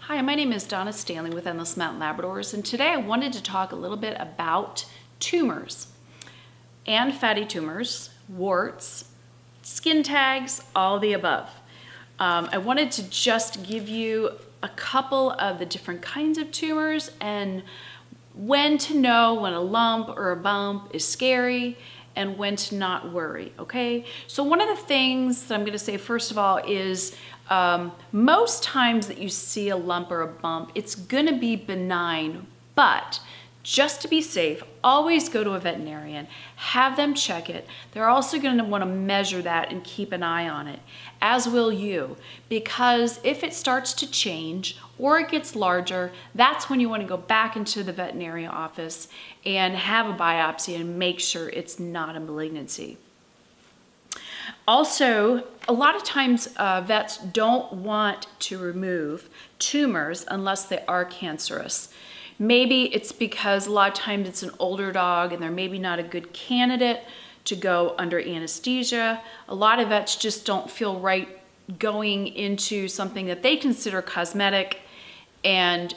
Hi, my name is Donna Stanley with Endless Mountain Labradors, and today I wanted to talk a little bit about tumors and fatty tumors, warts, skin tags, all the above. I wanted to just give you a couple of the different kinds of tumors and when to know when a lump or a bump is scary and when to not worry, okay? So one of the things that I'm gonna say first of all is most times that you see a lump or a bump, it's gonna be benign, but just to be safe, always go to a veterinarian, have them check it. They're also gonna wanna measure that and keep an eye on it, as will you, because if it starts to change or it gets larger, that's when you wanna go back into the veterinary office and have a biopsy and make sure it's not a malignancy. Also, a lot of times vets don't want to remove tumors unless they are cancerous. Maybe it's because a lot of times it's an older dog and they're maybe not a good candidate to go under anesthesia. A lot of vets just don't feel right going into something that they consider cosmetic and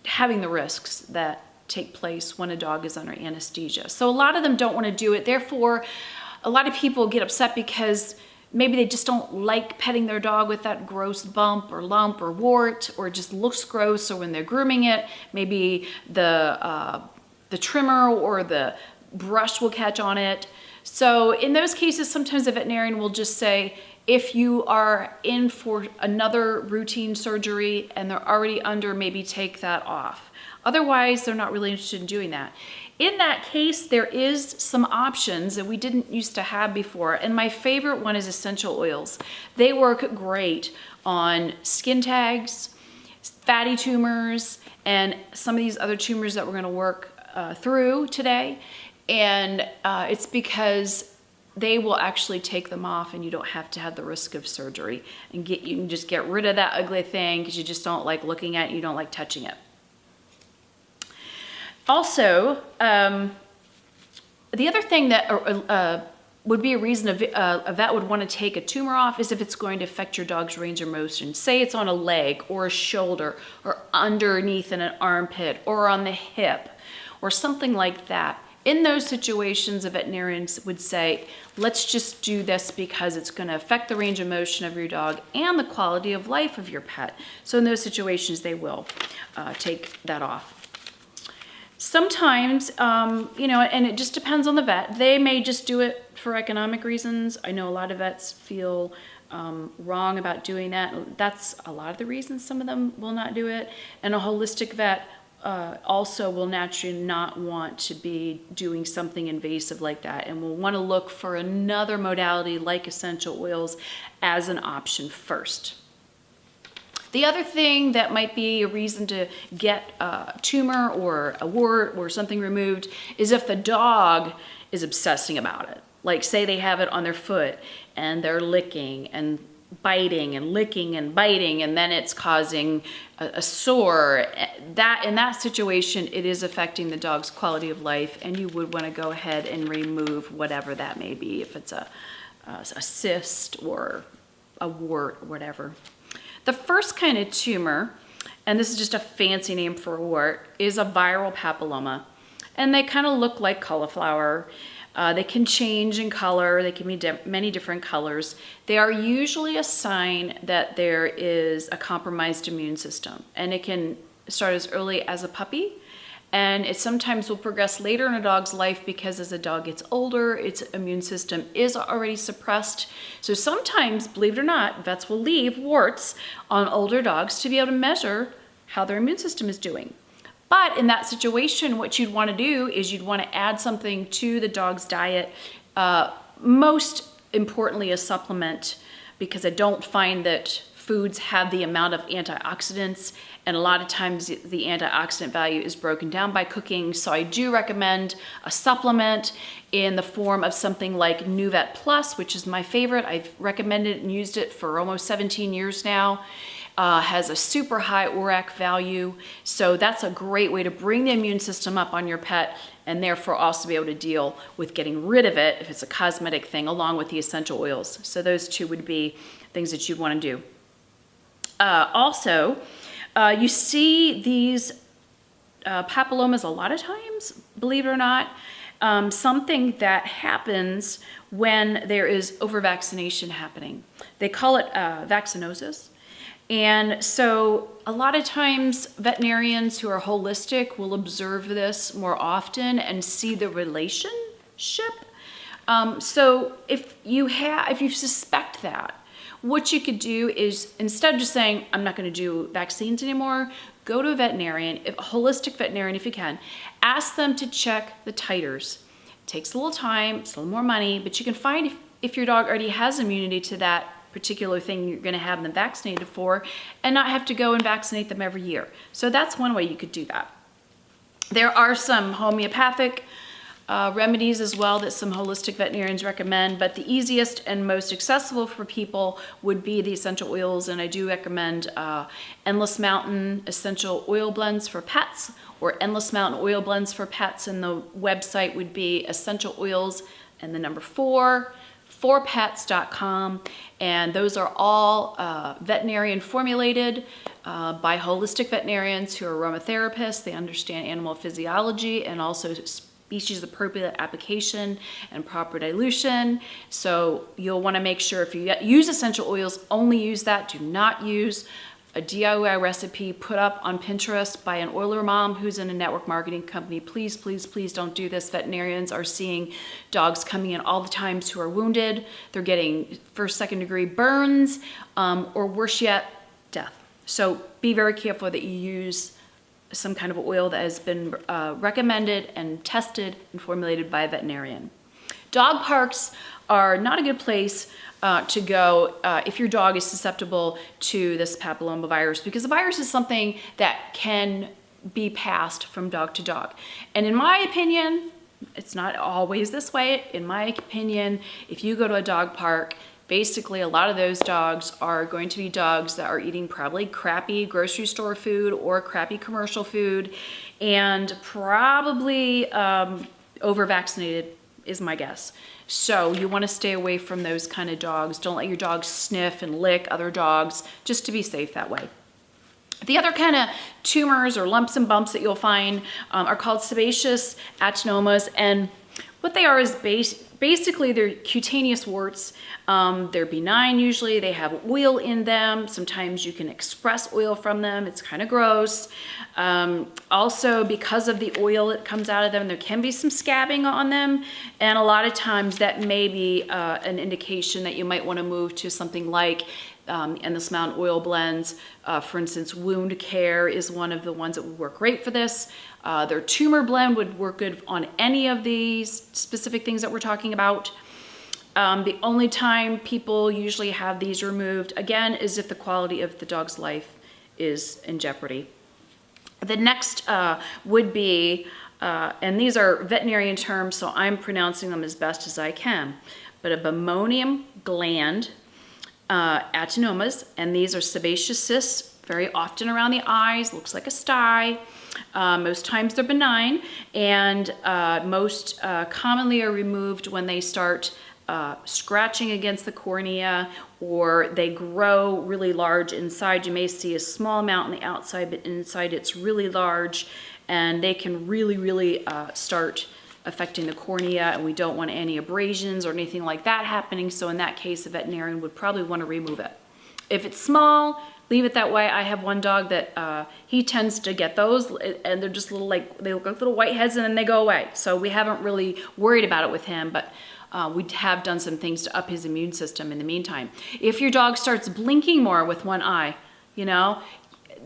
having the risks that take place when a dog is under anesthesia. So a lot of them don't want to do it. Therefore, a lot of people get upset because maybe they just don't like petting their dog with that gross bump or lump or wart, or it just looks gross, or when they're grooming it, maybe the trimmer or the brush will catch on it. So in those cases, sometimes the veterinarian will just say, if you are in for another routine surgery and they're already under, maybe take that off. Otherwise, they're not really interested in doing that. In that case, there is some options that we didn't used to have before, and my favorite one is essential oils. They work great on skin tags, fatty tumors, and some of these other tumors that we're gonna work through today. And it's because they will actually take them off and you don't have to have the risk of surgery. And you can just get rid of that ugly thing because you just don't like looking at it, you don't like touching it. Also, the other thing that would be a reason a vet would want to take a tumor off is if it's going to affect your dog's range of motion. Say it's on a leg or a shoulder or underneath in an armpit or on the hip or something like that. In those situations, a veterinarian would say, let's just do this because it's going to affect the range of motion of your dog and the quality of life of your pet. So in those situations, they will take that off. Sometimes, and it just depends on the vet. They may just do it for economic reasons. I know a lot of vets feel wrong about doing that. That's a lot of the reasons some of them will not do it. And a holistic vet also will naturally not want to be doing something invasive like that and will want to look for another modality like essential oils as an option first. The other thing that might be a reason to get a tumor or a wart or something removed is if the dog is obsessing about it. Like say they have it on their foot and they're licking and biting and licking and biting, and then it's causing a sore. That in that situation, it is affecting the dog's quality of life, and you would want to go ahead and remove whatever that may be, if it's a cyst or a wart or whatever. The first kind of tumor, and this is just a fancy name for a wart, is a viral papilloma. And they kind of look like cauliflower. They can change in color. They can be many different colors. They are usually a sign that there is a compromised immune system. And it can start as early as a puppy. And it sometimes will progress later in a dog's life because as a dog gets older, its immune system is already suppressed. So sometimes, believe it or not, vets will leave warts on older dogs to be able to measure how their immune system is doing. But in that situation, what you'd want to do is you'd want to add something to the dog's diet, most importantly a supplement, because I don't find that foods have the amount of antioxidants, and a lot of times the antioxidant value is broken down by cooking. So I do recommend a supplement in the form of something like NuVet Plus, which is my favorite. I've recommended it and used it for almost 17 years now. Has a super high ORAC value. So that's a great way to bring the immune system up on your pet and therefore also be able to deal with getting rid of it if it's a cosmetic thing, along with the essential oils. So those two would be things that you want to do. Also, You see these papillomas a lot of times, believe it or not. Something that happens when there is over-vaccination happening. They call it vaccinosis. And so a lot of times veterinarians who are holistic will observe this more often and see the relationship. So if you suspect that, what you could do is, instead of just saying, I'm not going to do vaccines anymore, go to a veterinarian, a holistic veterinarian if you can, ask them to check the titers. It takes a little time, it's a little more money, but you can find if your dog already has immunity to that particular thing you're going to have them vaccinated for, and not have to go and vaccinate them every year. So that's one way you could do that. There are some homeopathic remedies as well that some holistic veterinarians recommend, but the easiest and most accessible for people would be the essential oils, and I do recommend Endless Mountain essential oil blends for pets, or Endless Mountain oil blends for pets, and the website would be essential oils and the number 4pets.com, and those are all veterinarian formulated by holistic veterinarians who are aromatherapists. They understand animal physiology and also species appropriate application and proper dilution. So you'll want to make sure if you use essential oils, only use that. Do not use a DIY recipe put up on Pinterest by an oiler mom who's in a network marketing company. Please, please, please don't do this. Veterinarians are seeing dogs coming in all the times who are wounded. They're getting first, second degree burns, or worse yet, death. So be very careful that you use some kind of oil that has been recommended and tested and formulated by a veterinarian. Dog parks are not a good place to go if your dog is susceptible to this papillomavirus, because the virus is something that can be passed from dog to dog. And in my opinion, it's not always this way. In my opinion, if you go to a dog park, basically a lot of those dogs are going to be dogs that are eating probably crappy grocery store food or crappy commercial food, and probably over-vaccinated is my guess. So you want to stay away from those kind of dogs. Don't let your dog sniff and lick other dogs, just to be safe that way. The other kind of tumors or lumps and bumps that you'll find are called sebaceous adenomas, and what they are is basically they're cutaneous warts. They're benign usually. They have oil in them. Sometimes you can express oil from them. It's kind of gross. Also, because of the oil that comes out of them, there can be some scabbing on them. And a lot of times that may be an indication that you might want to move to something like Endless Mountain oil blends. For instance, wound care is one of the ones that would work great for this. Their tumor blend would work good on any of these specific things that we're talking about. The only time people usually have these removed, again, is if the quality of the dog's life is in jeopardy. The next would be, and these are veterinarian terms, so I'm pronouncing them as best as I can, but a mammalian gland adenomas, and these are sebaceous cysts, very often around the eyes, looks like a sty. Most times they're benign, and most commonly are removed when they start scratching against the cornea, or they grow really large inside. You may see a small amount on the outside, but inside it's really large, and they can really start affecting the cornea, and we don't want any abrasions or anything like that happening. So in that case, a veterinarian would probably want to remove it. If it's small, leave it that way. I have one dog that he tends to get those, and they're just little, like, they look like little white heads, and then they go away. So we haven't really worried about it with him, but we have done some things to up his immune system in the meantime. If your dog starts blinking more with one eye, you know,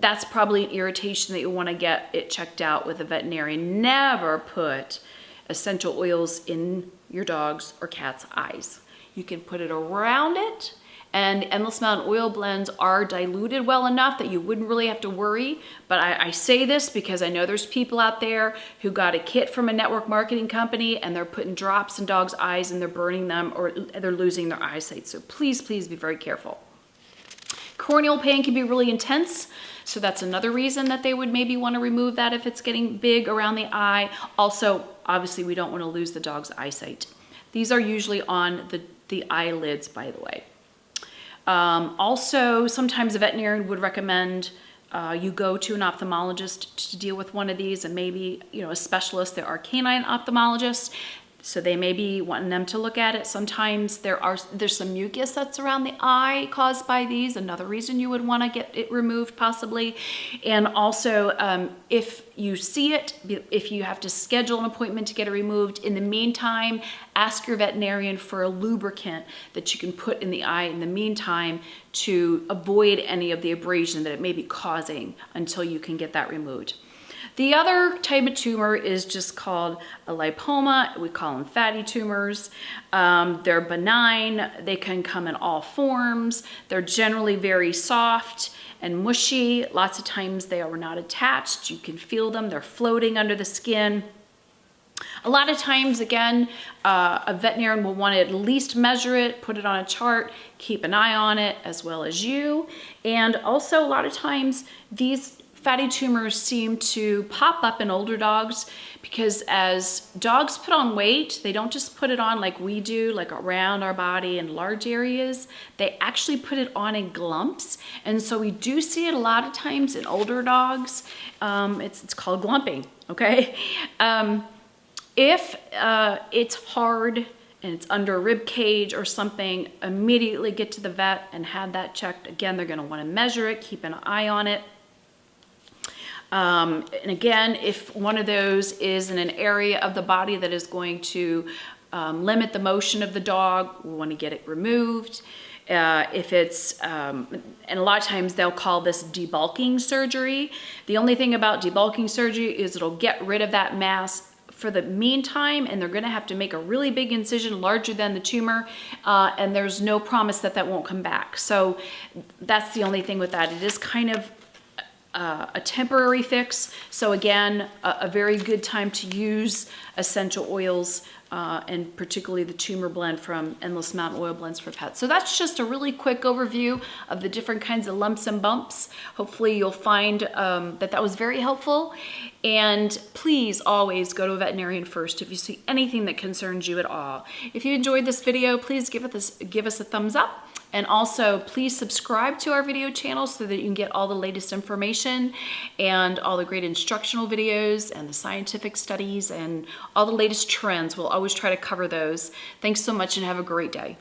that's probably an irritation that you want to get it checked out with a veterinarian. Never put essential oils in your dog's or cat's eyes. You can put it around it, and Endless Mountain oil blends are diluted well enough that you wouldn't really have to worry. But I say this because I know there's people out there who got a kit from a network marketing company, and they're putting drops in dogs' eyes and they're burning them, or they're losing their eyesight. So please, please be very careful. Corneal pain can be really intense, so that's another reason that they would maybe want to remove that if it's getting big around the eye. Also, obviously, we don't want to lose the dog's eyesight. These are usually on the eyelids, by the way. Also, sometimes a veterinarian would recommend you go to an ophthalmologist to deal with one of these, and maybe, you know, a specialist. There are canine ophthalmologists, so they may be wanting them to look at it. Sometimes there's some mucus that's around the eye caused by these, another reason you would want to get it removed possibly. And also, if you see it, if you have to schedule an appointment to get it removed, in the meantime, ask your veterinarian for a lubricant that you can put in the eye in the meantime to avoid any of the abrasion that it may be causing until you can get that removed. The other type of tumor is just called a lipoma. We call them fatty tumors. They're benign. They can come in all forms. They're generally very soft and mushy. Lots of times they are not attached. You can feel them. They're floating under the skin. A lot of times, again, a veterinarian will want to at least measure it, put it on a chart, keep an eye on it, as well as you. And also, a lot of times, these fatty tumors seem to pop up in older dogs because as dogs put on weight, they don't just put it on like we do, like around our body in large areas. They actually put it on in glumps. And so we do see it a lot of times in older dogs. It's called glumping, okay? If it's hard and it's under a rib cage or something, immediately get to the vet and have that checked. Again, they're gonna wanna measure it, keep an eye on it. And again, if one of those is in an area of the body that is going to limit the motion of the dog, we want to get it removed. If it's, and a lot of times they'll call this debulking surgery. The only thing about debulking surgery is it'll get rid of that mass for the meantime, and they're going to have to make a really big incision larger than the tumor, and there's no promise that that won't come back. So that's the only thing with that. It is kind of a temporary fix. So again, a very good time to use essential oils, and particularly the Tumor blend from Endless Mountain Oil Blends for Pets. So that's just a really quick overview of the different kinds of lumps and bumps. Hopefully you'll find that was very helpful. And please always go to a veterinarian first if you see anything that concerns you at all. If you enjoyed this video, please give us a thumbs up. And also, please subscribe to our video channel so that you can get all the latest information and all the great instructional videos and the scientific studies and all the latest trends. We'll always try to cover those. Thanks so much and have a great day.